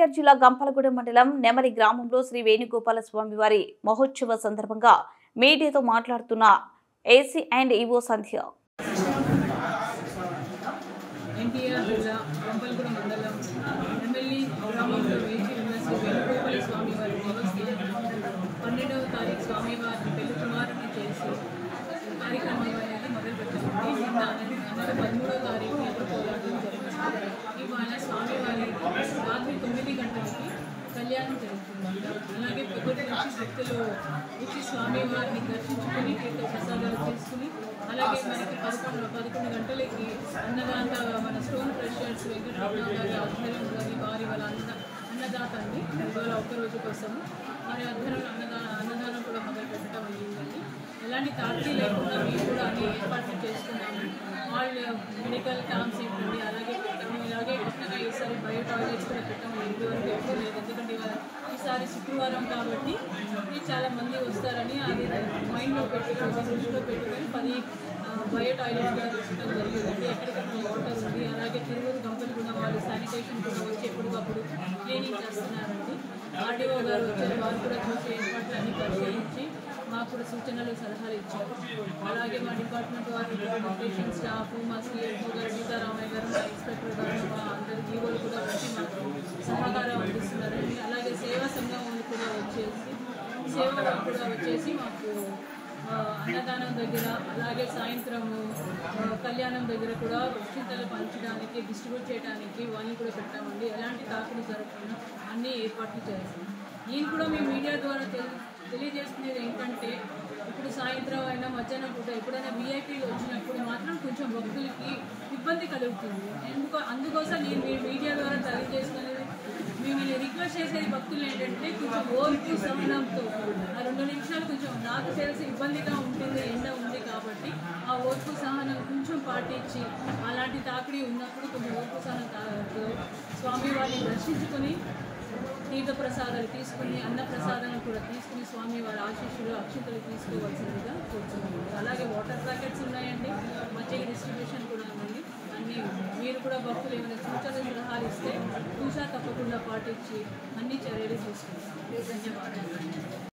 ఎన్టీఆర్ జిల్లా గంపలగూడెం మండలం నెమలి గ్రామంలో శ్రీ వేణుగోపాల స్వామి వారి మహోత్సవ సందర్భంగా మీడియాతో మాట్లాడుతున్న ఏసీ అండ్ ఈవో సంధ్య. ఎన్టీఆర్ జిల్లా గంపలగూడెం మండలం నెమలి గ్రామంలో వేచి ఉన్న శ్రీ వేణుగోపాల స్వామి వారి దేవస్థానం 12వ తారీఖు స్వామివారిని పెళ్లి కుమారుని చేసి కార్యక్రమం అనేది మొదలుపెట్టామండి. నిన్న 13వ తారీఖు ఎదుర్కోవడం జరిగింది. ఇవాళ స్వామివారి రాత్రి 9 గంటలకి కళ్యాణం జరుగుతుంది. అలాగే పొద్దుటి నుంచి భక్తులు వచ్చి స్వామివారిని దర్శించుకుని తీర్థ ప్రసాదాలు తీసుకుని అలాగే మనకి 11 గంటలకి మన స్టోన్ ప్రెషర్స్ వెంకటరమణ గారి ఆధ్వర్యం గారి వారి వాళ్ళ అన్నదాత అండి. ఇవాళ ఒక్కరోజు కోసము వారి ఆధ్వర్యంలో అన్నదానం కూడా మొదలు పెట్టడం అయ్యిందండి. ఎలాంటి తాకిడి లేకుండా మేము కూడా అన్ని ఏర్పాట్లు చేసుకున్నాము. వాళ్ళు మెడికల్ క్యాంప్స్ ఏంటండి అలాగే పెట్టాము. ఇలాగే కొత్తగా ఈసారి బయో టాయిలెట్స్ కూడా పెట్టాము. ఇంటివరకు ఎప్పుడు లేదు, ఎందుకంటే ఈసారి శుక్రవారం కాబట్టి చాలా మంది వస్తారని అది మైండ్లో పెట్టుకొని దృష్టిలో పెట్టుకొని 10 బయో టాయిలెట్స్ కూడా పెట్టడం జరిగిందండి. ఎక్కడికక్కడ వాటర్ ఉంది. అలాగే తిరువురు గంపలగూడెం వాళ్ళు శానిటేషన్ కూడా వచ్చి ఎప్పటికప్పుడు క్లీనింగ్ చేస్తున్నారండి. ఆర్డీఓ గారు వచ్చారు, వారు కూడా చూసి ఏర్పాట్లు అన్ని పరిశీలించి మాకు కూడా సూచనలు సలహాలు ఇచ్చారు. అలాగే మా డిపార్ట్మెంట్ వారి రిప్రజెంటేషన్ స్టాఫ్ మా సిఎస్ఓ గారు సీతారామయ్య గారు మా ఇన్స్పెక్టర్ గారు మా అందరి జీవోలు కూడా వచ్చి మాకు సహకారం అందిస్తున్నారండి. అలాగే సేవా సంఘం కూడా వచ్చేసి మాకు అన్నదానం దగ్గర అలాగే సాయంత్రము కళ్యాణం దగ్గర కూడా ఉచితలు పంచడానికి డిస్ట్రిబ్యూట్ చేయడానికి వాళ్ళని కూడా పెట్టామండి. ఎలాంటి తాకులు జరగకుండా అన్ని ఏర్పాట్లు చేస్తాం. నేను కూడా మీ మీడియా ద్వారా తెలియజేసుకునేది ఏంటంటే ఇప్పుడు సాయంత్రం అయినా మధ్యాహ్నం పూట ఎప్పుడైనా వీఐపీలు వచ్చినప్పుడు మాత్రం కొంచెం భక్తులకి ఇబ్బంది కలుగుతుంది. అందుకోసం నేను మీ మీడియా ద్వారా తెలియజేసుకునేది మిమ్మల్ని రిక్వెస్ట్ చేసేది భక్తులు ఏంటంటే కొంచెం ఓర్పు సహనంతో ఆ 2 నిమిషాలు కొంచెం నాకు తెలిసి ఇబ్బందిగా ఉంటుంది, ఎండ ఉంది కాబట్టి ఆ ఓర్పు సహనం కొంచెం పాటించి అలాంటి తాకిడి ఉన్నప్పుడు కొంచెం ఓర్పు సహనంతో స్వామివారిని దర్శించుకొని తీర్థ ప్రసాదాలు తీసుకుని అన్న ప్రసాదాలను కూడా తీసుకుని స్వామివారి ఆశీస్సులు అక్షింతలు తీసుకోవాల్సిందిగా కూర్చున్నాము. అలాగే వాటర్ ప్యాకెట్స్ ఉన్నాయండి, మజ్జిగ డిస్ట్రిబ్యూషన్ కూడా ఉందండి. అన్నీ మీరు కూడా భక్తులు ఏమైనా సూచనలు సలహాలు ఇస్తే తప్పకుండా పాటించి అన్ని చర్యలు తీసుకుంటాం. ధన్యవాదాలు.